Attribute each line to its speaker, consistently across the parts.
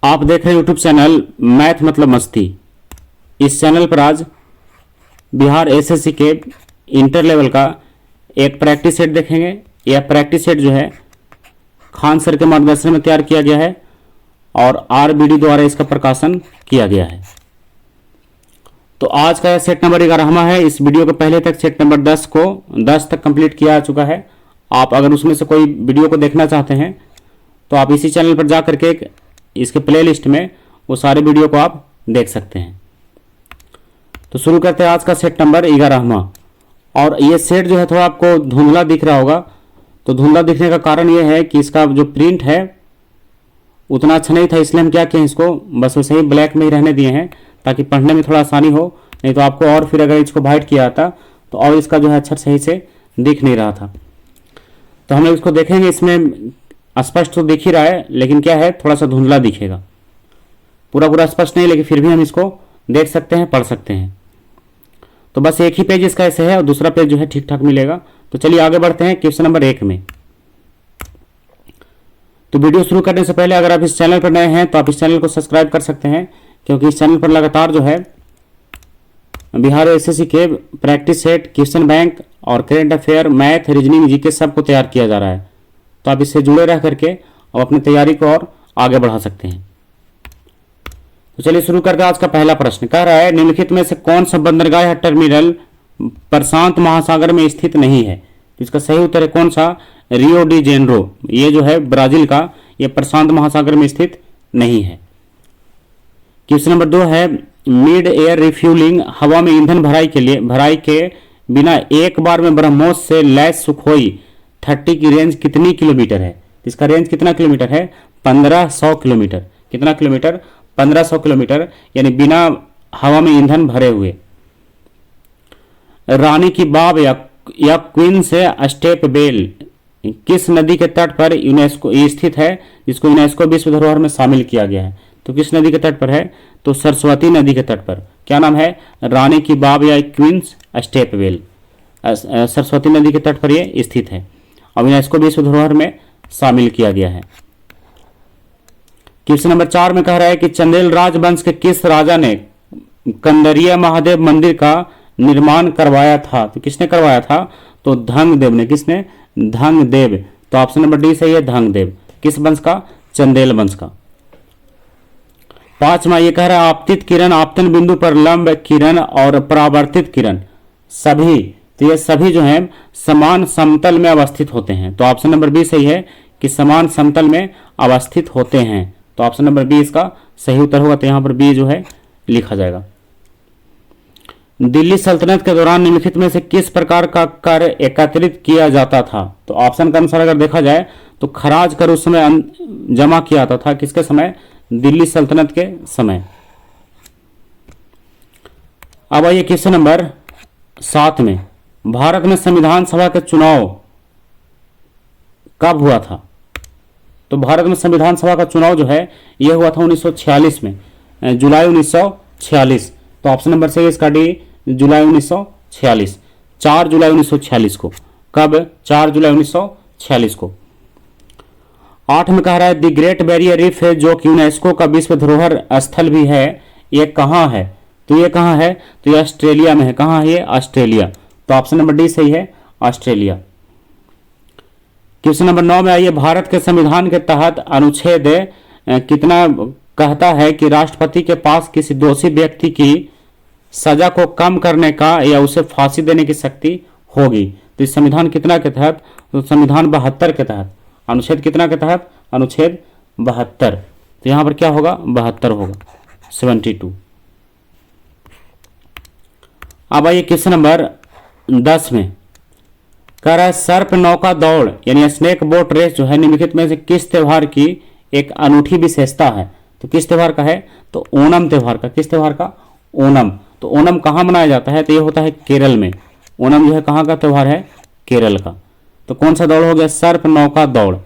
Speaker 1: आप देख रहे हैं यूट्यूब चैनल मैथ मतलब मस्ती। इस चैनल पर आज बिहार एसएससी के इंटर लेवल का एक प्रैक्टिस सेट देखेंगे। यह प्रैक्टिस सेट जो है खान सर के मार्गदर्शन में तैयार किया गया है और आरबीडी द्वारा इसका प्रकाशन किया गया है। तो आज का सेट नंबर 11वां है। इस वीडियो के पहले तक सेट नंबर 10 तक कंप्लीट किया जा चुका है। आप अगर उसमें से कोई वीडियो को देखना चाहते हैं तो आप इसी चैनल पर जा करके इसके प्लेलिस्ट में वो सारे वीडियो को आप देख सकते हैं। तो शुरू करते हैं आज का सेट नंबर 11वां। और ये सेट जो है थोड़ा आपको धुंधला दिख रहा होगा। तो धुंधला दिखने का कारण ये है कि इसका जो प्रिंट है उतना अच्छा नहीं था, इसलिए हम क्या किए, इसको बस वैसे ही ब्लैक में ही रहने दिए हैं ताकि पढ़ने में थोड़ा आसानी हो। नहीं तो आपको और फिर अगर इसको वाइट किया जाता तो और इसका जो है अच्छा सही से दिख नहीं रहा था। तो हम लोग इसको देखेंगे, इसमें स्पष्ट तो दिख ही रहा है लेकिन क्या है थोड़ा सा धुंधला दिखेगा। पूरा स्पष्ट नहीं, लेकिन फिर भी हम इसको देख सकते हैं, पढ़ सकते हैं। तो बस एक ही पेज इसका ऐसे है और दूसरा पेज जो है ठीक ठाक मिलेगा। तो चलिए आगे बढ़ते हैं क्वेश्चन नंबर 1 में। तो वीडियो शुरू करने से पहले अगर आप इस चैनल पर नए हैं तो आप इस चैनल को सब्सक्राइब कर सकते हैं, क्योंकि इस चैनल पर लगातार जो है बिहार एसएससी के प्रैक्टिस सेट, क्वेश्चन बैंक और current affair, math, reasoning, GK सबको तैयार किया जा रहा है। तो आप इससे जुड़े रह करके और अपनी तैयारी को और आगे बढ़ा सकते हैं। तो चलिए शुरू करते हैं। आज का पहला प्रश्न कह रहा है निम्नलिखित में से कौन सा बंदरगाह या टर्मिनल प्रशांत महासागर में स्थित नहीं है। तो इसका सही उत्तर है कौन सा, रियो डी जेनेरो। ये जो है ब्राजील का, ये प्रशांत महासागर में स्थित नहीं है। क्वेश्चन नंबर 2 है मिड एयर रिफ्यूलिंग, हवा में ईंधन भराई के बिना एक बार में ब्रह्मोस से लैस सुखोई 30 की रेंज कितनी किलोमीटर है। इसका रेंज कितना किलोमीटर है, 1500 किलोमीटर। कितना किलोमीटर, 1500 किलोमीटर, यानी बिना हवा में ईंधन भरे हुए। रानी की बाब या क्वीन से स्टेप बेल किस नदी के तट पर यूनेस्को स्थित है, जिसको यूनेस्को विश्व धरोहर में शामिल किया गया है। तो किस नदी के तट पर है, तो सरस्वती नदी के तट पर। क्या नाम है, रानी की बाब या क्वींस स्टेप वेल, सरस्वती नदी के तट पर यह स्थित है और यूनेस्को विश्व धरोहर में शामिल किया गया है। क्वेश्चन नंबर 4 में कह रहा है कि चंदेल राजवंश के किस राजा ने कंदरिया महादेव मंदिर का निर्माण करवाया था। तो किसने करवाया था, तो धंगदेव ने। किसने, धंगदेव। तो ऑप्शन नंबर डी सही है, धंगदेव। किस वंश का, चंदेल वंश का। 5वां ये कह रहा है आपतित किरण, आपतन बिंदु पर लंब किरण और परावर्तित किरण सभी, तो ये सभी जो है समान समतल में अवस्थित होते हैं। तो ऑप्शन नंबर बी सही है कि समान समतल में अवस्थित होते हैं। तो ऑप्शन नंबर बी इसका सही उत्तर होगा। तो यहां पर बी जो है लिखा जाएगा। दिल्ली सल्तनत के दौरान निम्नलिखित में से किस प्रकार का कर एकत्रित किया जाता था। तो ऑप्शन के अनुसार अगर देखा जाए तो खराज कर उस समय जमा किया जाता था। किसके समय, दिल्ली सल्तनत के समय। अब आइए क्वेश्चन नंबर 7 में। भारत में संविधान सभा के चुनाव कब हुआ था। तो भारत में संविधान सभा का चुनाव जो है यह हुआ था 1946 में, जुलाई 1946। तो ऑप्शन नंबर सही है इसका डी, जुलाई 1946, 4 जुलाई 1946 को। कब, 4 जुलाई 1946 को। 8 में कह रहा है द ग्रेट बैरियर रीफ है जो कि यूनेस्को का विश्व धरोहर स्थल भी है, ये कहाँ है। तो ये कहाँ है, तो ये ऑस्ट्रेलिया में है। कहाँ है ये, ऑस्ट्रेलिया। तो ऑप्शन नंबर डी सही है, ऑस्ट्रेलिया। क्वेश्चन नंबर 9 में आइए भारत के संविधान के तहत अनुच्छेद कितना कहता है कि राष्ट्रपति के पास किसी दोषी व्यक्ति की सजा को कम करने का या उसे फांसी देने की शक्ति होगी। तो इस संविधान कितना के तहत, तो संविधान 72 के तहत। अनुच्छेद कितना के तहत, अनुच्छेद 72। तो यहां पर क्या होगा, 72 होगा, 72। अब आइए क्वेश्चन नंबर 10 में कह रहा है सर्प नौका दौड़ यानी स्नेक बोट रेस जो है निम्नलिखित में से किस त्योहार की एक अनूठी विशेषता है। तो किस त्योहार का है, तो ओणम त्योहार का। किस त्योहार का, ओणम। तो ओणम कहाँ मनाया जाता है, तो ये होता है केरल में। ओणम जो है कहाँ का त्योहार है, केरल का। तो कौन सा दौड़ हो गया, सर्प नौका दौड़,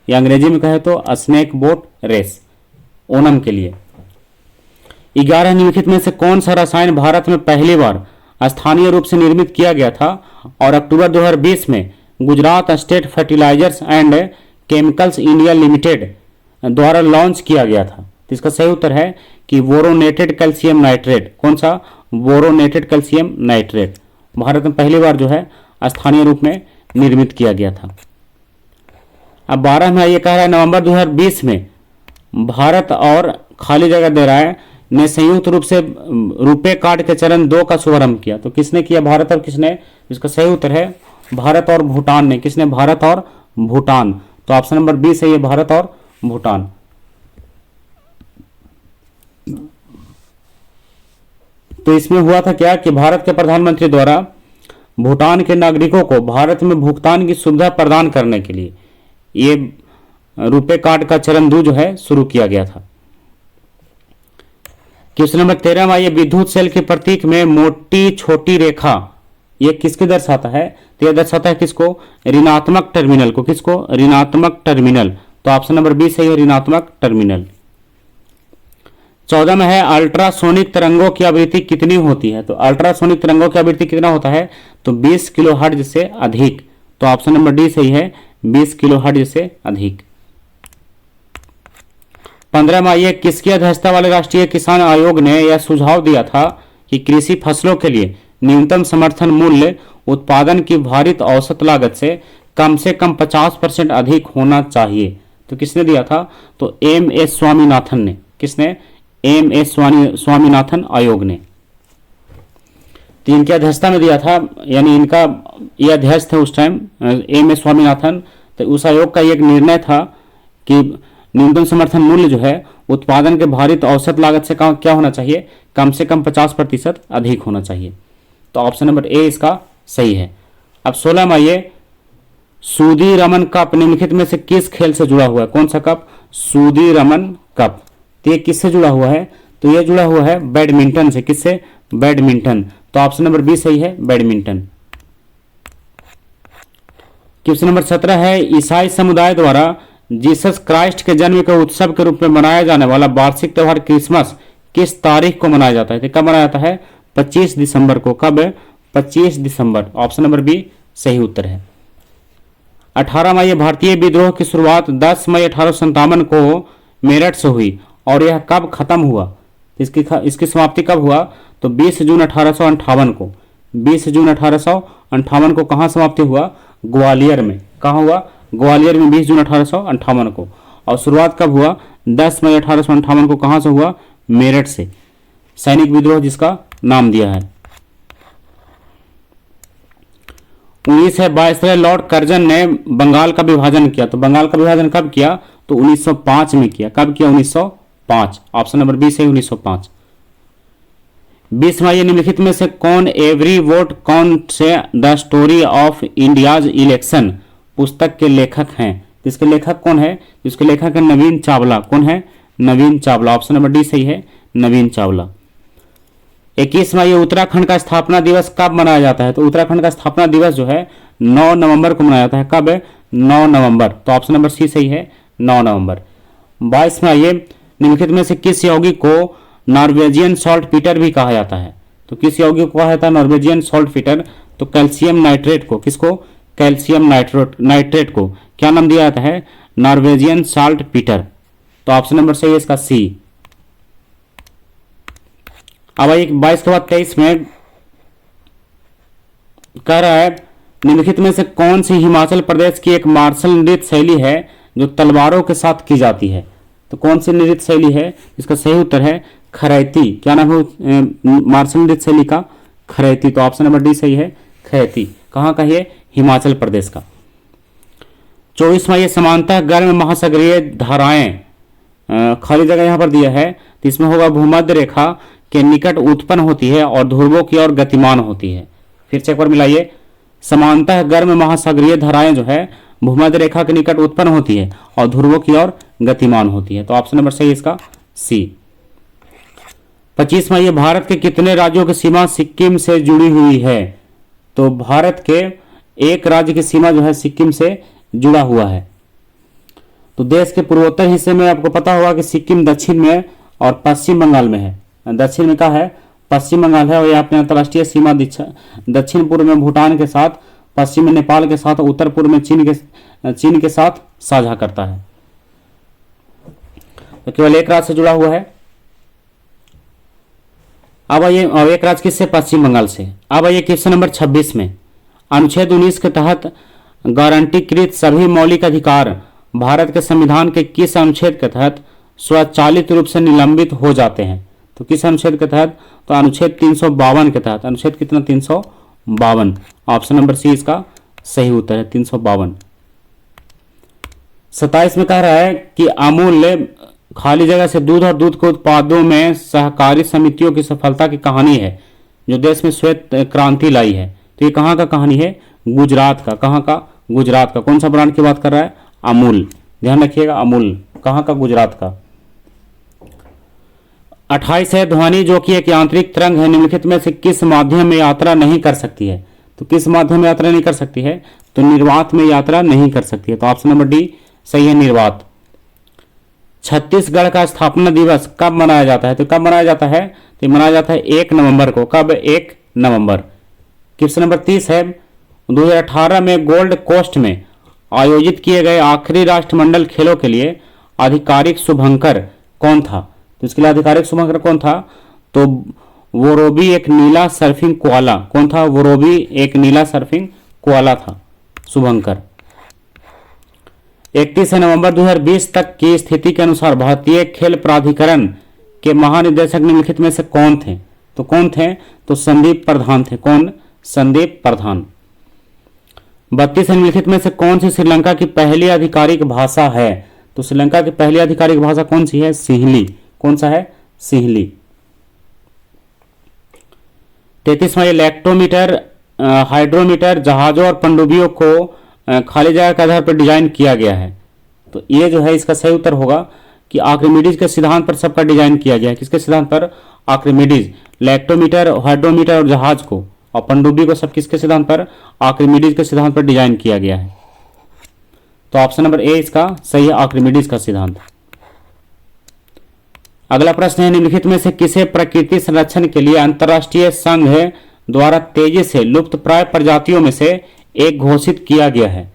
Speaker 1: या अंग्रेजी में कहे तो स्नेक बोट रेस, ओणम के लिए। 11 निम्नलिखित में से कौन सा रसायन भारत में पहली बार स्थानीय रूप से निर्मित किया गया था और अक्टूबर 2020 में Gujarat State Fertilizers and Chemicals India Limited द्वारा लॉन्च किया गया था। तो इसका सही उत्तर है कि बोरोनेटेड कैल्शियम नाइट्रेट। कौन सा? बोरोनेटेड कैल्शियम नाइट्रेट भारत में पहली बार जो है स्थानीय रूप में निर्मित किया गया था। अब 12 में ये कह रहा है नवंबर 2020 में भारत और खाली जगह दे रहा है ने संयुक्त रूप से रुपे कार्ड के चरण 2 का शुभारंभ किया। तो किसने किया? भारत और किसने? इसका सही उत्तर है भारत और भूटान ने। किसने? भारत और भूटान। तो ऑप्शन नंबर बी सही है, भारत और भूटान। तो इसमें हुआ था क्या कि भारत के प्रधानमंत्री द्वारा भूटान के नागरिकों को भारत में भुगतान की सुविधा प्रदान करने के लिए ये रुपे कार्ड का चरण 2 जो है शुरू किया गया था। क्वेश्चन नंबर 13 में ये विद्युत सेल के प्रतीक में मोटी छोटी रेखा ये किसके दर्शाता है? तो यह दर्शाता है किसको? ऋणात्मक टर्मिनल को। किसको? ऋणात्मक टर्मिनल। तो ऑप्शन नंबर बी सही है, ऋणात्मक टर्मिनल। 14 में है अल्ट्रासोनिक तरंगों की आवृत्ति कितनी होती है? तो अल्ट्रासोनिक तरंगों की आवृत्ति कितना होता है? तो 20 किलोहर्ट्ज से अधिक। तो ऑप्शन नंबर डी सही है, 20 किलोहर्ट्ज से अधिक। 15 में आइए किसकी अध्यक्षता वाले राष्ट्रीय किसान आयोग ने यह सुझाव दिया था कि कृषि फसलों के लिए न्यूनतम समर्थन मूल्य उत्पादन की भारित औसत लागत से कम 50% अधिक होना चाहिए। तो किसने दिया था? तो एम.एस. स्वामीनाथन ने। किसने? एम.एस. स्वामीनाथन आयोग ने। तो इनकी अध्यक्षता में दिया था, यानी इनका ये अध्यक्ष थे उस टाइम एम.एस. स्वामीनाथन। तो उस आयोग का एक निर्णय था कि न्यूनतम समर्थन मूल्य जो है उत्पादन के भारित औसत लागत से क्या होना चाहिए? कम से कम 50% अधिक होना चाहिए। तो ऑप्शन नंबर ए इसका सही है। अब 16 में आइए सूदी रमन कप निम्नलिखित में से किस खेल से जुड़ा हुआ है? कौन सा कप? सूदी रमन कप। तो ये किससे जुड़ा हुआ है? तो ये जुड़ा हुआ है बैडमिंटन से। किससे? बैडमिंटन। तो ऑप्शन नंबर बी सही है, बैडमिंटन। क्वेश्चन नंबर 17 है ईसाई समुदाय द्वारा जीसस क्राइस्ट के जन्म के उत्सव के रूप में मनाया जाने वाला वार्षिक त्योहार क्रिसमस किस तारीख को मनाया जाता है? तो कब मनाया जाता है? 25 दिसंबर को। कब? 25 दिसंबर। ऑप्शन नंबर बी सही उत्तर है। 18 मई भारतीय विद्रोह की शुरुआत 10 मई 1857 को मेरठ से हुई और यह कब खत्म हुआ? इसकी समाप्ति कब हुआ? तो 20 जून 1858 को। 20 जून 1858 को कहाँ समाप्ति हुआ? ग्वालियर में। कहाँ हुआ? ग्वालियर में 20 जून 1858 को। और शुरुआत कब हुआ? 10 मई 1858 को। कहाँ से हुआ? मेरठ से। सैनिक विद्रोह जिसका नाम दिया है। 19 है वायसराय लॉर्ड कर्जन ने बंगाल का विभाजन किया। तो बंगाल का विभाजन कब किया? तो 1905 में किया। कब किया? 1905। ऑप्शन नंबर बी सही, 1905। 20 में निम्नलिखित में से कौन एवरी वोट काउंट से the story of India's election पुस्तक के लेखक हैं? इसके लेखक कौन है? इसके लेखक है नवीन चावला। कौन है? नवीन चावला। ऑप्शन नंबर डी सही है, नवीन चावला। 21 में उत्तराखंड का स्थापना दिवस कब मनाया जाता है? तो उत्तराखंड का स्थापना दिवस जो है 9 नवंबर को मनाया जाता है। कब है? 9 नवंबर। तो ऑप्शन नंबर सी सही है, 9 नवंबर। 22 में निम्नलिखित में से किस यौगिक को नॉर्वेजियन सॉल्ट पीटर भी कहा जाता है? तो किस यौगिक को कहा जाता है नॉर्वेजियन सॉल्ट पीटर? तो कैल्शियम नाइट्रेट को। किसको? कैल्शियम नाइट्रेट को क्या नाम दिया जाता है? Norwegian salt Peter. तो ऑप्शन नंबर सही है इसका सी। अब 22 के बाद 23 में कह रहा है निम्नलिखित में से कौन सी हिमाचल प्रदेश की एक मार्शल नृत्य शैली है जो तलवारों के साथ की जाती है? तो कौन सी नृत्य शैली है? इसका सही उत्तर है खरैती। क्या नाम है मार्शल नृत्य शैली का? खरैती। तो ऑप्शन नंबर डी सही है, खरैती। कहाँ का है? हिमाचल प्रदेश का। 24 में ये समानतः गर्म महासागरीय धाराएं खाली जगह यहां पर दिया है, तो इसमें होगा भूमध्य रेखा के निकट उत्पन्न होती है और ध्रुवों की ओर गतिमान होती है। फिर से एक बार मिलाइए, समानतः गर्म महासागरीय धाराएं जो है भूमध्य रेखा के निकट उत्पन्न होती है और ध्रुवों की ओर गतिमान होती है। तो ऑप्शन नंबर सही इसका सी। 25 में ये भारत के कितने राज्यों की सीमा सिक्किम से जुड़ी हुई है? तो भारत के एक राज्य की सीमा जो है सिक्किम से जुड़ा हुआ है। तो देश के पूर्वोत्तर हिस्से में आपको पता होगा कि सिक्किम दक्षिण में और पश्चिम बंगाल में है। दक्षिण में क्या है? पश्चिम बंगाल है और यह अपने अंतर्राष्ट्रीय सीमा दक्षिण पूर्व में भूटान के साथ, पश्चिम में नेपाल के साथ, उत्तर पूर्व में चीन के साथ साझा करता है। तो केवल एक राज्य से जुड़ा हुआ है। अब आइए, एक राज्य किससे? पश्चिम बंगाल से। अब आइए क्वेश्चन नंबर 26 में, अनुच्छेद 19 के तहत गारंटीकृत सभी मौलिक अधिकार भारत के संविधान के किस अनुच्छेद के तहत स्वचालित रूप से निलंबित हो जाते हैं? तो किस अनुच्छेद के तहत? तो अनुच्छेद 352 के तहत। अनुच्छेद कितना? 352। ऑप्शन नंबर सी इसका सही उत्तर है, 352। 27 में कह रहा है कि अमूल्य खाली जगह से दूध और दूध के उत्पादों में सहकारी समितियों की सफलता की कहानी है जो देश में श्वेत क्रांति लाई है। तो ये कहाँ का कहानी है? गुजरात का। कहाँ का? गुजरात का। कौन सा ब्रांड की बात कर रहा है? अमूल। ध्यान रखिएगा, अमूल कहाँ का? गुजरात का। 28 है, ध्वनि जो कि एक यांत्रिक तरंग है निम्नलिखित में से किस माध्यम में यात्रा नहीं कर सकती है? तो किस माध्यम में यात्रा नहीं कर सकती है? तो निर्वात में यात्रा नहीं कर सकती है। तो ऑप्शन नंबर डी सही है, निर्वात। छत्तीसगढ़ का स्थापना दिवस कब मनाया जाता है? तो कब मनाया जाता है? तो मनाया जाता है 1 नवंबर को। कब? 1 नवंबर। क्वेश्चन नंबर 30 है, 2018 में गोल्ड कोस्ट में आयोजित किए गए आखिरी राष्ट्रमंडल खेलों के लिए आधिकारिक शुभंकर कौन था? तो इसके लिए आधिकारिक शुभंकर कौन था? तो वोरोबी एक नीला सर्फिंग कोआला। कौन था? वोरोबी एक नीला सर्फिंग कोआला था शुभंकर। 31 नवंबर 2020 तक की स्थिति के अनुसार भारतीय खेल प्राधिकरण के महानिदेशक निम्नलिखित में से कौन थे? तो कौन थे? तो संदीप प्रधान थे। कौन? संदीप प्रधान। 32 निम्नलिखित में से कौन सी श्रीलंका की पहली आधिकारिक भाषा है? तो श्रीलंका की पहली आधिकारिक भाषा कौन सी है? सिंहली। कौन सा है? सिंहली। 33वां, इलेक्ट्रोमीटर हाइड्रोमीटर जहाजों और पनडुब्बियों को खाली जगह के आधार पर डिजाइन किया गया है। तो ये जो है इसका सही उत्तर होगा कि आर्किमिडीज के सिद्धांत पर सबका डिजाइन किया गया है। किसके सिद्धांत पर? आर्किमिडीज। इलेक्ट्रोमीटर, हाइड्रोमीटर और जहाज को और पनडुब्बी को सब किसके सिद्धांत पर? आर्किमिडीज के सिद्धांत पर डिजाइन किया गया है। तो ऑप्शन नंबर ए इसका सही है, आर्किमिडीज का सिद्धांत। अगला प्रश्न है, निम्नलिखित में से किसे प्रकृति संरक्षण के लिए अंतर्राष्ट्रीय संघ द्वारा तेजी से लुप्त प्राय प्रजातियों में से एक घोषित किया गया है?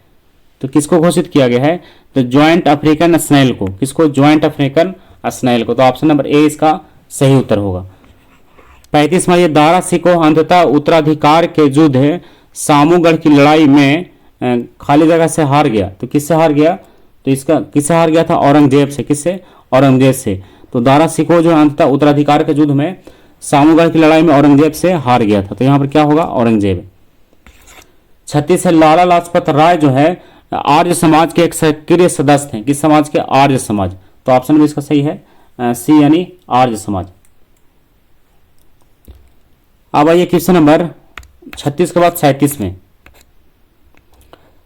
Speaker 1: तो किसको घोषित किया गया है? तो ज्वाइंट अफ्रीकन स्नेल को। किसको? ज्वाइंट अफ्रीकन स्नेल को। तो ऑप्शन नंबर ए इसका सही उत्तर होगा। 35वां, ये दारा सिकोह अंततः उत्तराधिकार के युद्ध सामूगढ़ की लड़ाई में खाली जगह से हार गया। तो किससे हार गया? तो इसका किससे हार गया था? औरंगजेब से। किससे? औरंगजेब से। तो दारा सिकोह जो अंततः उत्तराधिकार के युद्ध में सामूगढ़ की लड़ाई में औरंगजेब से हार गया था। तो यहाँ पर क्या होगा? औरंगजेब। 36 है, लाला लाजपत राय जो है आर्य समाज के एक सक्रिय सदस्य हैं। किस समाज के? आर्य समाज। तो ऑप्शन भी इसका सही है, सी यानी आर्य समाज। अब आइए क्वेश्चन नंबर 36 के बाद 37 में,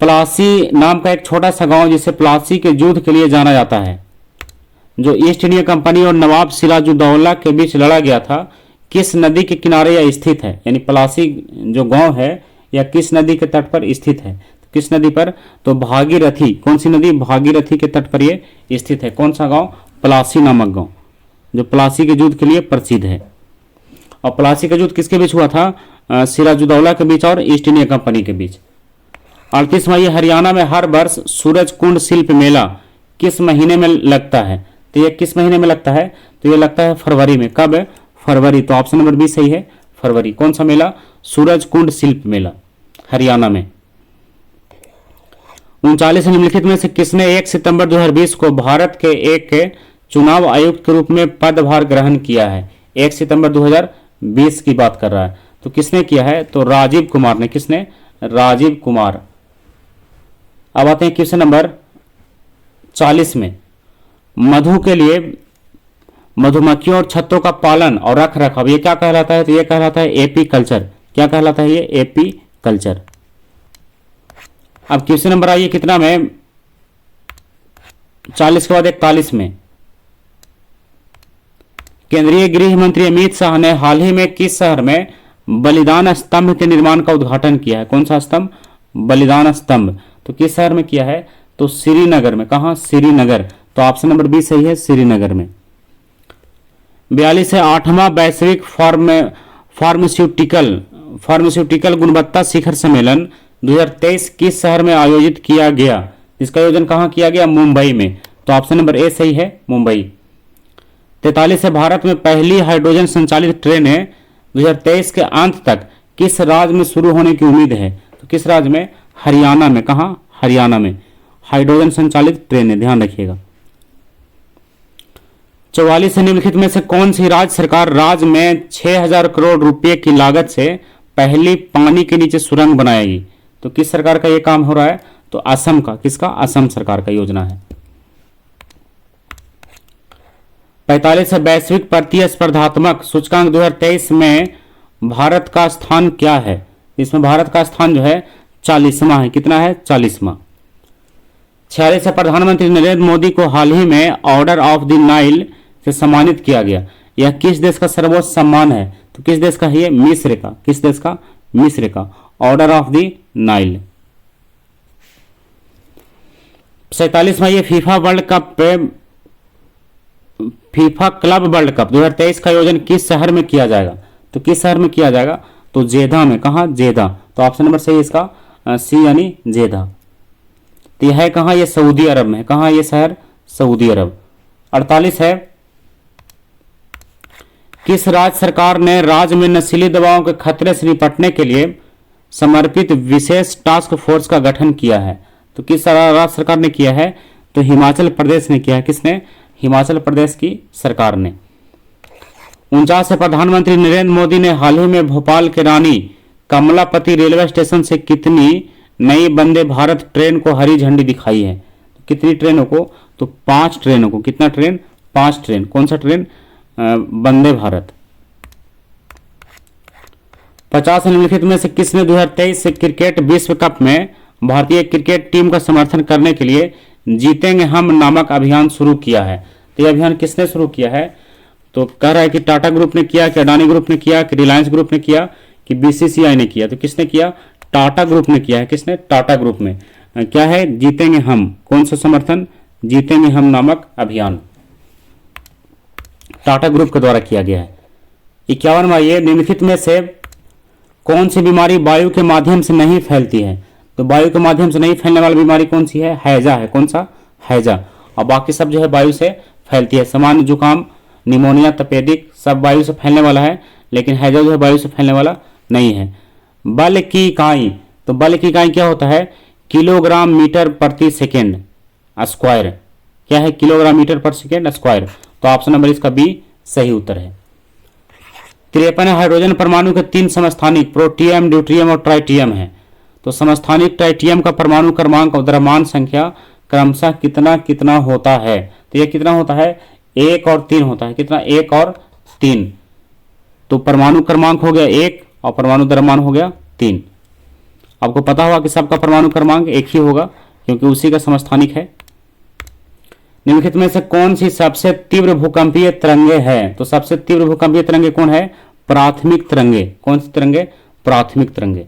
Speaker 1: प्लासी नाम का एक छोटा सा गांव जिसे प्लासी के युद्ध के लिए जाना जाता है, जो ईस्ट इंडिया कंपनी और नवाब सिराजुद्दौला के बीच लड़ा गया था, किस नदी के किनारे यह स्थित है? यानी प्लासी जो गांव है या किस नदी के तट पर स्थित है? किस नदी पर? तो भागीरथी। कौन सी नदी? भागीरथी के तट पर यह स्थित है। कौन सा गांव? प्लासी नामक गांव, जो प्लासी के युद्ध के लिए प्रसिद्ध है। और प्लासी का युद्ध किसके बीच हुआ था? सिराजुद्दौला के बीच और ईस्ट इंडिया कंपनी के बीच। 38वां, ये हरियाणा में हर वर्ष सूरज कुंड शिल्प मेला किस महीने में लगता है? तो ये किस महीने में लगता है? तो ये लगता है फरवरी में। कब? फरवरी। तो ऑप्शन नंबर बी सही है, फरवरी। कौन सा मेला? सूरज कुंड शिल्प मेला, हरियाणा में। 39 निम्नलिखित में से किसने 1 सितंबर 2020 को भारत के एक चुनाव आयुक्त के रूप में पदभार ग्रहण किया है? 1 सितंबर 2020 की बात कर रहा है। तो किसने किया है? तो राजीव कुमार ने। किसने? राजीव कुमार। अब आते हैं क्वेश्चन नंबर 40 में, मधु के लिए मधुमक्खियों और छत्तों का पालन और रख रखाव ये क्या कहलाता है? तो ये कहलाता है एपी कल्चर। क्या कहलाता है? ये एपी कल्चर। अब क्वेश्चन नंबर आइए कितना में? 40 के बाद 41 में, केंद्रीय गृह मंत्री अमित शाह ने हाल ही में किस शहर में बलिदान स्तंभ के निर्माण का उद्घाटन किया है? कौन सा स्तंभ? बलिदान स्तंभ। तो किस शहर में किया है? तो श्रीनगर में। कहां? श्रीनगर। तो ऑप्शन नंबर बी सही है, श्रीनगर में। 42 है, 8वां वैश्विक फार्मास्यूटिकल गुणवत्ता शिखर सम्मेलन 2023 किस शहर में आयोजित किया गया? इसका आयोजन कहां किया गया? मुंबई में। तो ऑप्शन नंबर ए सही है, मुंबई। 43 है, भारत में पहली हाइड्रोजन संचालित ट्रेनें 2023 के अंत तक किस राज्य में शुरू होने की उम्मीद है? तो किस राज्य में? हरियाणा में। कहां? हरियाणा में हाइड्रोजन संचालित ट्रेनें, ध्यान रखिएगा। 44 निम्नलिखित में से कौन सी राज्य सरकार राज्य में 6000 करोड़ रुपए की लागत से पहली पानी के नीचे सुरंग बनाएगी? तो किस सरकार का यह काम हो रहा है? तो असम का। किसका? असम सरकार का योजना है। 45 है, वैश्विक प्रतिस्पर्धात्मक सूचकांक 2023 में भारत का स्थान क्या है? इसमें भारत का स्थान जो है 40वां है। कितना है? 40वां। 46 है, प्रधानमंत्री नरेंद्र मोदी को हाल ही में ऑर्डर ऑफ द नाइल से सम्मानित किया गया। यह किस देश का सर्वोच्च सम्मान है? तो किस देश का है ये? मिस्र का। किस देश का? मिस्र का। Order of the Nile. 47 में ये FIFA world cup FIFA club world cup 2023 का आयोजन किस शहर में किया जाएगा? तो किस शहर में किया जाएगा? तो जेदा में। कहा? जेदा। तो ऑप्शन नंबर सही है इसका सी यानी जेदा। तो यह है कहां? ये सऊदी अरब में। कहां ये शहर? सऊदी अरब। 48 है, किस राज्य सरकार ने राज्य में नशीली दवाओं के खतरे से निपटने के लिए समर्पित विशेष टास्क फोर्स का गठन किया है? तो किस राज्य सरकार ने किया है? तो हिमाचल प्रदेश ने किया है। किसने? हिमाचल प्रदेश की सरकार ने। 49 है, प्रधानमंत्री नरेंद्र मोदी ने हाल ही में भोपाल के रानी कमलापति रेलवे स्टेशन से कितनी नई वंदे भारत ट्रेन को हरी झंडी दिखाई है? तो कितनी ट्रेनों को? तो 5 ट्रेनों को। कितना ट्रेन? 5 ट्रेन। कौन सा ट्रेन? वंदे भारत। 50 निम्नलिखित में से किसने 2023 से क्रिकेट विश्व कप में भारतीय क्रिकेट टीम का समर्थन करने के लिए जीतेंगे हम नामक अभियान शुरू किया है? तो यह अभियान किसने शुरू किया है? तो कह रहा है कि टाटा ग्रुप ने किया, कि अडानी ग्रुप ने किया, कि रिलायंस ग्रुप ने किया, कि बीसीसीआई ने किया? तो किसने किया? टाटा ग्रुप ने किया है। किसने? टाटा ग्रुप में। क्या है? जीतेंगे हम। कौन सा समर्थन? जीतेंगे हम नामक अभियान टाटा ग्रुप के द्वारा किया गया है। 51वां, ये निम्नलिखित में से कौन सी बीमारी वायु के माध्यम से नहीं फैलती है? तो वायु के माध्यम से नहीं फैलने वाली बीमारी कौन सी है? हैजा है। कौन सा? हैजा। और बाकी सब जो है वायु से फैलती है। सामान्य जुकाम, निमोनिया, तपेदिक सब वायु से फैलने वाला है, लेकिन हैजा जो है वायु से फैलने वाला नहीं है। बल की इकाई, तो बल की इकाई क्या होता है? किलोग्राम मीटर प्रति सेकेंड स्क्वायर। क्या है? किलोग्राम मीटर पर सेकेंड स्क्वायर। तो ऑप्शन नंबर इसका बी सही उत्तर है। 53 हाइड्रोजन परमाणु के 3 समस्थानिक प्रोटियम, ड्यूट्रियम और ट्राइटियम है। तो समस्थानिक ट्राइटियम का परमाणु क्रमांक और द्रव्यमान संख्या क्रमशः कितना कितना होता है? तो यह कितना होता है? 1 और 3 होता है। कितना? 1 और 3। तो परमाणु क्रमांक हो गया 1 और परमाणु द्रव्यमान हो गया 3। आपको पता होगा कि सबका परमाणु क्रमांक 1 ही होगा क्योंकि उसी का समस्थानिक है। निम्नलिखित में से कौन सी सबसे तीव्र भूकंपीय तरंगे है? तो सबसे तीव्र भूकंपीय तरंगे कौन है? प्राथमिक तरंगे। कौन सी तरंगे? प्राथमिक तरंगे।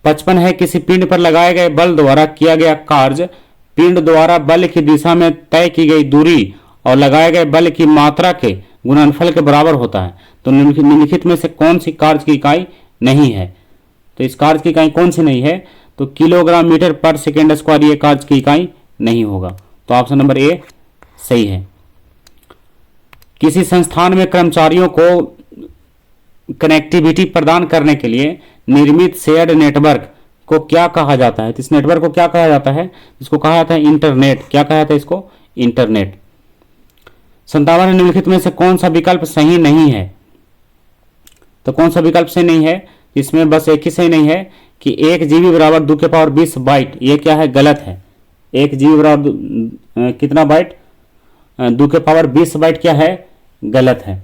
Speaker 1: 55 है, किसी पिंड पर लगाए गए बल द्वारा किया गया कार्य पिंड द्वारा बल की दिशा में तय की गई दूरी और लगाए गए बल की मात्रा के गुणनफल के बराबर होता है। तो निम्नलिखित में से कौन सी कार्य की इकाई नहीं है? तो इस कार्य की इकाई कौन सी नहीं है? तो किलोग्राम मीटर पर सेकेंड स्क्वायर ये कार्य की इकाई नहीं होगा। तो ऑप्शन नंबर ए सही है। किसी संस्थान में कर्मचारियों को कनेक्टिविटी प्रदान करने के लिए निर्मित शेयर्ड नेटवर्क को क्या कहा जाता है? तो इस नेटवर्क को क्या कहा जाता है? इसको कहा जाता है इंटरनेट। क्या कहा जाता है इसको? इंटरनेट। 57 निम्नलिखित में से कौन सा विकल्प सही नहीं है? तो कौन सा विकल्प सही नहीं है? इसमें बस एक ही सही नहीं है कि 1 GB बराबर 2 के पावर 20 बाइट। ये क्या है? गलत है। 1 GB बराबर कितना बाइट? 2 के पावर 20 बाइट क्या है? गलत है।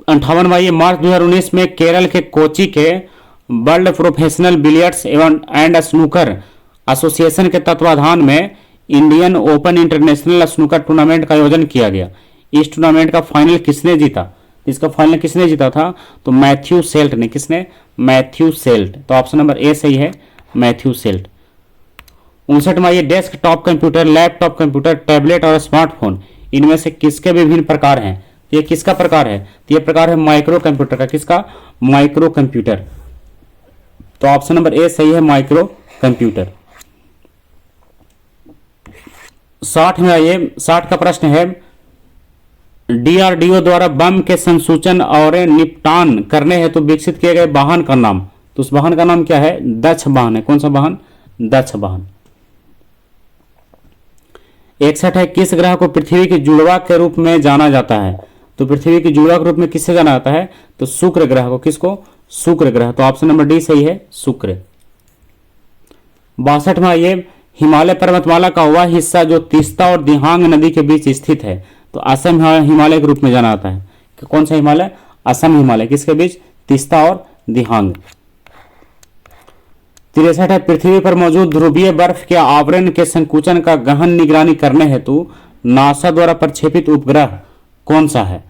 Speaker 1: 58वां, मार्च 2019 में केरल के कोची के world professional billiards and snooker association के तत्वाधान में Indian open international snooker tournament का आयोजन किया गया। इस टूर्नामेंट का फाइनल किसने जीता? इसका फाइनल किसने जीता था? तो मैथ्यू सेल्ट ने। किसने? Matthew Selt. तो ऑप्शन नंबर ए सही है, मैथ्यू सेल्ट। 59वां, ये desktop computer, laptop computer, tablet और स्मार्टफोन इनमें से किसके विभिन्न प्रकार हैं? ये किसका प्रकार है? तो ये प्रकार है माइक्रो कंप्यूटर का। किसका? Micro computer. तो ऑप्शन नंबर ए सही है, माइक्रो कंप्यूटर। 60 में आइए, 60 का प्रश्न है, डीआरडीओ द्वारा बम के संसूचन और निपटान करने हेतु विकसित किए गए वाहन का नाम, तो उस वाहन का नाम क्या है? दक्ष वाहन है। कौन सा वाहन? दक्ष वाहन। 61 है, किस ग्रह को पृथ्वी की जुड़वा के रूप में जाना जाता है? तो पृथ्वी की जुड़वा के रूप में किससे जाना जाता है? तो शुक्र ग्रह को। किसको? शुक्र ग्रह। तो ऑप्शन नंबर डी सही है, शुक्र। 62 में आइए, हिमालय पर्वतमाला का वह हिस्सा जो तीस्ता और दिहांग नदी के बीच स्थित है, तो असम हिमालय के रूप में जाना जाता है। कि कौन सा हिमालय? असम हिमालय। किसके बीच? तीस्ता और दिहांग। 63 है, पृथ्वी पर मौजूद ध्रुवीय बर्फ के आवरण के संकुचन का गहन निगरानी करने हेतु नासा द्वारा प्रक्षेपित उपग्रह कौन सा है?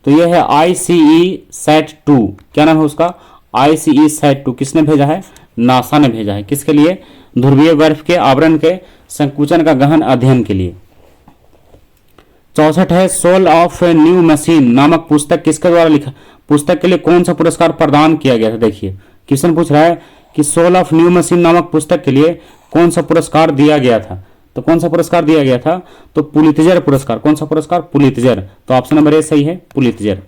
Speaker 1: तो यह है ICESat-2। क्या नाम है उसका? ICESat-2। किसने भेजा है? नासा ने भेजा है। किसके लिए? ध्रुवीय बर्फ के आवरण के संकुचन का गहन अध्ययन के लिए। 64 है, सोल ऑफ न्यू मशीन नामक पुस्तक किसके द्वारा लिखा? पुस्तक के लिए कौन सा पुरस्कार प्रदान किया गया था? देखिए क्वेश्चन पूछ रहा है कि सोल ऑफ न्यू मशीन नामक पुस्तक के लिए कौन सा पुरस्कार दिया गया था? तो कौन सा पुरस्कार दिया गया था? तो पुलित्जर पुरस्कार। कौन सा पुरस्कार? पुलित्जर। तो ऑप्शन नंबर ए सही है, पुलित्जर।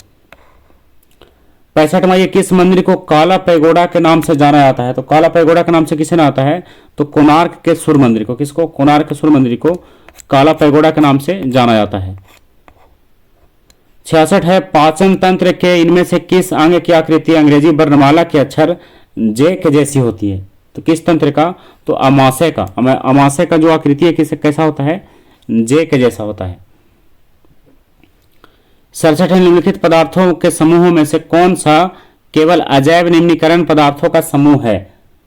Speaker 1: 65 में ये किस मंदिर को काला पैगोडा के नाम से जाना जाता है? तो काला पैगोडा के नाम से किसे जाना जाता है? तो कोणार्क के सूर्य मंदिर को। किसको? कोणार्क के सूर्य मंदिर को काला पैगोडा के नाम से जाना जाता है। 66 है, पाचन तंत्र के इनमें से किस अंग की आकृति अंग्रेजी वर्णमाला के अक्षर जे के जैसी होती है? तो किस तंत्र का? तो अमाशय का। अमाशय का जो आकृति है किसे कैसा होता है? जे के जैसा होता है। 67 है, निम्नलिखित पदार्थों के समूहों में से कौन सा केवल अजैव निम्नीकरण पदार्थों का समूह है?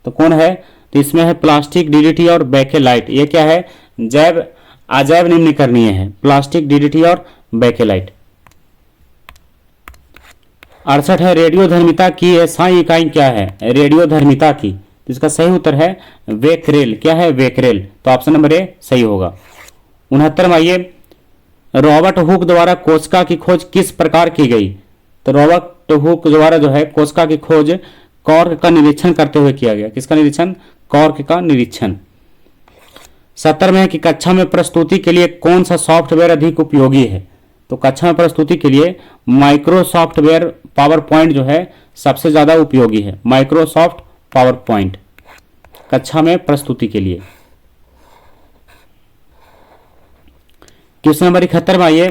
Speaker 1: तो कौन है? तो इसमें है प्लास्टिक, डीडीटी और बेकेलाइट। ये क्या है? जैव अजैव निम्नीकरणीय है, प्लास्टिक, डीडीटी और बेकेलाइट। 68 है, रेडियोधर्मिता की एसआई इकाई क्या है? रेडियोधर्मिता की, तो इसका सही उत्तर है वेक्रेल। क्या है? वेक्रेल। तो ऑप्शन नंबर ए सही होगा। 69 में आइए, रॉबर्ट हुक द्वारा कोशिका की खोज किस प्रकार की गई? तो रॉबर्ट हुक द्वारा जो है कोशिका की खोज कॉर्क का निरीक्षण करते हुए किया गया। किसका निरीक्षण? कॉर्क का निरीक्षण। 70 में है कि कक्षा में प्रस्तुति के लिए कौन सा सॉफ्टवेयर अधिक उपयोगी है? तो कक्षा में प्रस्तुति के लिए माइक्रोसॉफ्ट वेयर पावर पॉइंट जो है सबसे ज्यादा उपयोगी है। माइक्रोसॉफ्ट पावर पॉइंट कक्षा में प्रस्तुति के लिए। क्वेश्चन नंबर 71 में आइए,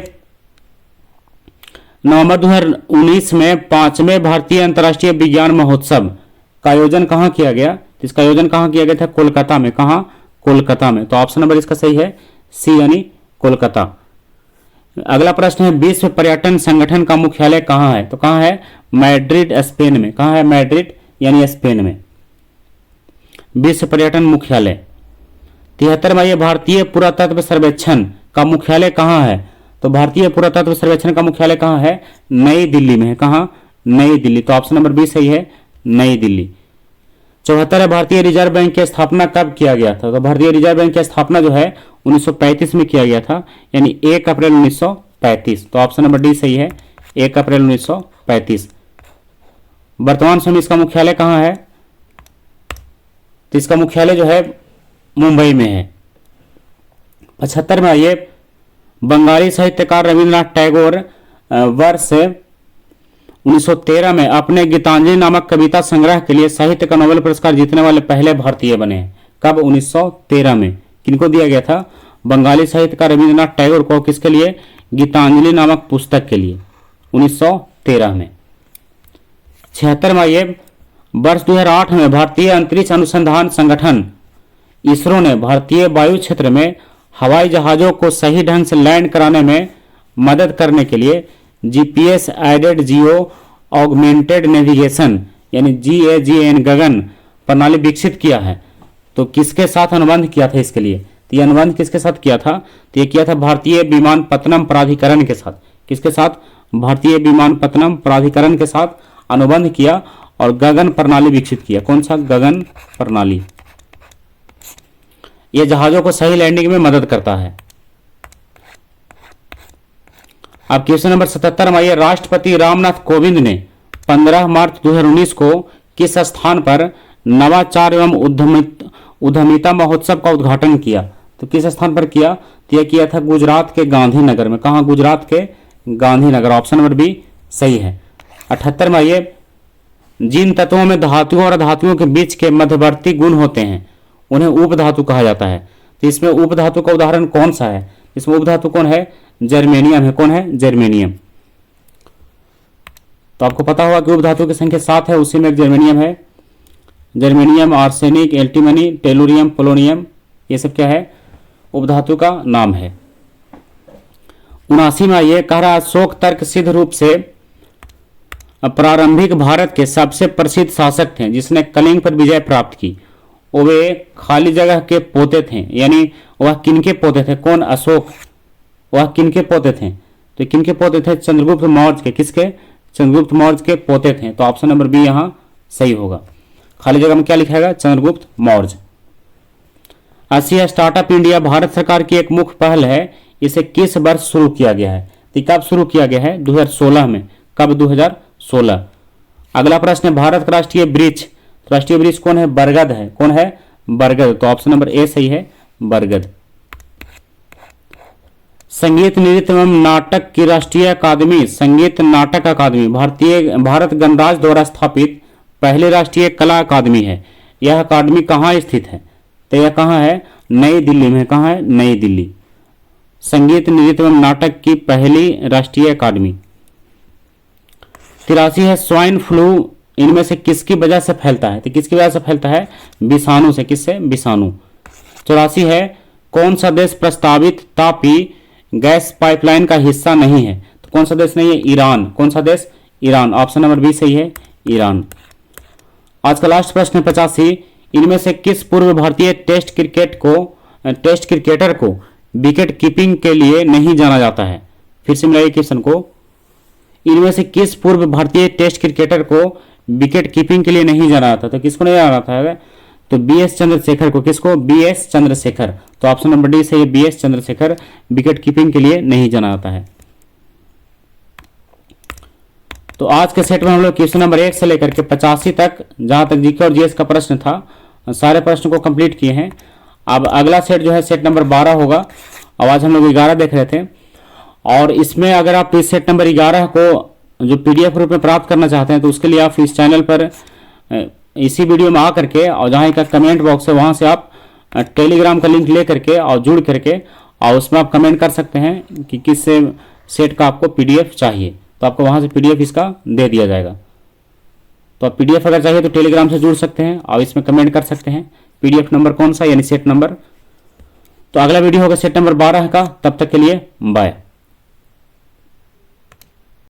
Speaker 1: नवंबर 2019 में 5वें भारतीय अंतर्राष्ट्रीय विज्ञान महोत्सव का आयोजन कहाँ किया गया? इसका आयोजन कहाँ किया गया था? कोलकाता में। कहाँ? कोलकाता में। तो ऑप्शन नंबर इसका सही है सी, यानी कोलकाता। अगला प्रश्न है, विश्व पर्यटन संगठन का मुख्यालय कहाँ है? तो कहाँ है? मैड्रिड, स्पेन में। कहाँ है? मैड्रिड यानी स्पेन में विश्व पर्यटन मुख्यालय। 73 में, भारतीय पुरातत्व सर्वेक्षण का मुख्यालय कहाँ है? तो भारतीय पुरातत्व सर्वेक्षण का मुख्यालय कहाँ है? नई दिल्ली में है। कहाँ? नई दिल्ली। तो ऑप्शन नंबर बी सही है, नई दिल्ली। 74 है, भारतीय रिजर्व बैंक की स्थापना कब किया गया था? तो भारतीय रिजर्व बैंक की स्थापना जो है 1935 में किया गया था, यानी 1 अप्रैल 1935। तो ऑप्शन नंबर डी सही है, 1 अप्रैल 1935। वर्तमान समय इसका मुख्यालय कहाँ है? तो इसका मुख्यालय जो है मुंबई में है। 75 में आइए, बंगाली साहित्यकार रविंद्रनाथ टैगोर वर्ष 1913 में अपने गीतांजलि नामक कविता संग्रह के लिए साहित्य का नोबेल पुरस्कार जीतने वाले पहले भारतीय बने हैं। कब? 1913 में। किनको दिया गया था? बंगाली साहित्यकार रविंद्रनाथ टैगोर को। किसके लिए? गीतांजलि नामक पुस्तक के लिए, 1913 में। 76 में आइए, वर्ष 2008 में भारतीय अंतरिक्ष अनुसंधान संगठन इसरो ने भारतीय वायु क्षेत्र में हवाई जहाजों को सही ढंग से लैंड कराने में मदद करने के लिए GPS aided geo augmented navigation यानी GAGN गगन प्रणाली विकसित किया है। तो किसके साथ अनुबंध किया था इसके लिए? तो ये अनुबंध किसके साथ किया था? तो ये किया था भारतीय विमानपत्तनम प्राधिकरण के साथ। किसके साथ? भारतीय विमानपत्तनम प्राधिकरण के साथ अनुबंध किया और गगन प्रणाली विकसित किया। कौन सा? गगन प्रणाली। यह जहाजों को सही लैंडिंग में मदद करता है। अब क्वेश्चन नंबर 77 में आइए, राष्ट्रपति रामनाथ कोविंद ने 15 मार्च 2019 को किस स्थान पर नवाचार एवं उद्यमिता महोत्सव का उद्घाटन किया? तो किस स्थान पर किया, तो यह किया था गुजरात के गांधीनगर में। कहाँ, गुजरात के गांधीनगर, ऑप्शन नंबर बी सही है। 78 में आइए, जिन तत्वों में धातुओं और अधातुओं के बीच के मध्यवर्ती गुण होते हैं उन्हें उपधातु कहा जाता है। तो इसमें उपधातु का उदाहरण कौन सा है, इसमें उपधातु कौन है, जर्मेनियम है। कौन है, जर्मेनियम। तो आपको पता होगा कि उपधातु की संख्या 7 है, उसी में एक जर्मेनियम है। जर्मेनियम, आर्सेनिक, एल्टीमनी, टेलुरियम, पोलोनियम, ये सब क्या है, उपधातु का नाम है। 79 में आइए, कह रहा अशोक तर्क सिद्ध रूप से प्रारंभिक भारत के सबसे प्रसिद्ध शासक थे जिसने कलिंग पर विजय प्राप्त की। वे खाली जगह के पोते थे, यानी वह किनके पोते थे, कौन, अशोक। वह किनके पोते थे, तो किनके पोते थे, चंद्रगुप्त मौर्य के। किसके, चंद्रगुप्त मौर्य के पोते थे। तो ऑप्शन नंबर बी यहां सही होगा। खाली जगह में क्या लिखा है, चंद्रगुप्त मौर्य। 80 स्टार्टअप इंडिया भारत सरकार की एक मुख्य पहल है, इसे किस वर्ष शुरू किया गया है, तो कब शुरू किया गया है, 2016 में। कब, 2016। अगला प्रश्न है, भारत का राष्ट्रीय वृक्ष, राष्ट्रीय वृक्ष कौन है, बरगद है। कौन है, बरगद। तो ऑप्शन नंबर ए सही है, बरगद। संगीत, नृत्य एवं नाटक की राष्ट्रीय अकादमी, संगीत नाटक अकादमी भारत गणराज्य द्वारा स्थापित पहली राष्ट्रीय कला अकादमी है। यह अकादमी कहाँ स्थित है, तो यह कहाँ है, नई दिल्ली में। कहाँ है, नई दिल्ली। संगीत, नृत्य एवं नाटक की पहली राष्ट्रीय अकादमी। 83 है, स्वाइन फ्लू इनमें से किसकी वजह से फैलता है, तो किसकी वजह से फैलता है, विषाणु से। किससे, विषाणु। 84 है, कौन सा देश प्रस्तावित तापी गैस पाइपलाइन का हिस्सा नहीं है, तो कौन सा देश नहीं है, ईरान। कौन सा देश, ईरान। ऑप्शन नंबर बी सही है, ईरान। आज का लास्ट प्रश्न है 85, इनमें से किस पूर्व भारतीय टेस्ट क्रिकेटर को विकेट कीपिंग के लिए नहीं जाना जाता है। फिर से मिलाइए क्वेश्चन को, इनमें से किस पूर्व भारतीय टेस्ट क्रिकेटर को विकेट कीपिंग के लिए नहीं जाना जाता, तो किसको नहीं जाना जाता है, तो बी.एस. चंद्रशेखर को। किसको, बी.एस. चंद्रशेखर। तो ऑप्शन नंबर डी सही है, बी.एस. चंद्रशेखर विकेट कीपिंग के लिए नहीं जाना जाता है। तो आज के सेट में हम लोग क्वेश्चन नंबर 1 से लेकर के 85 तक, जहां तक जीके और जीएस का प्रश्न था, सारे प्रश्न को कंप्लीट किए हैं। अब अगला सेट जो है सेट नंबर 12 होगा। अब आज हम लोग 11 देख रहे थे, और इसमें अगर आप इस सेट नंबर 11 को जो पीडीएफ रूप में प्राप्त करना चाहते हैं तो उसके लिए आप इस चैनल पर इसी वीडियो में आकर के, और जहाँ का कमेंट बॉक्स है वहाँ से आप टेलीग्राम का लिंक ले करके और जुड़ करके, और उसमें आप कमेंट कर सकते हैं कि किस सेट का आपको पीडीएफ चाहिए, तो आपको वहाँ से पीडीएफ इसका दे दिया जाएगा। तो आप पीडीएफ अगर चाहिए तो टेलीग्राम से जुड़ सकते हैं और इसमें कमेंट कर सकते हैं पीडीएफ नंबर कौन सा, यानी सेट नंबर। तो अगला वीडियो होगा सेट नंबर 12 का। तब तक के लिए बाय।